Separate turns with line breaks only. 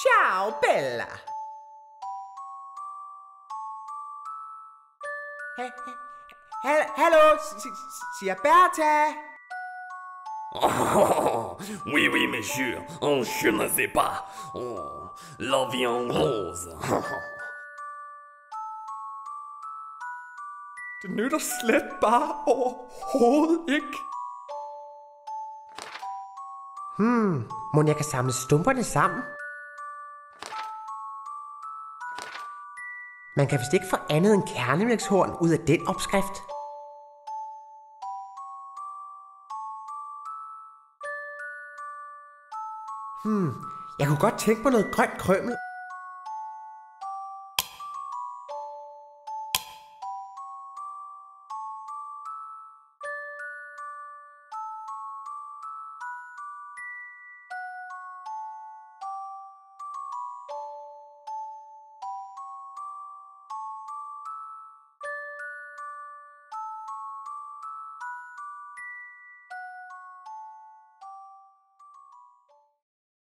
Ciao, Bella. Hallo, siger Bertha.
Oh, oui, oui, monsieur. Oh, je ne sais pas. Oh, la vie en rose.
Det nytter slet bare overhovedet ikke. Må jeg kan samle stumperne sammen? Man kan vist ikke få andet end kernemælkshorn ud af den opskrift. Jeg kunne godt tænke på noget grønt krømmel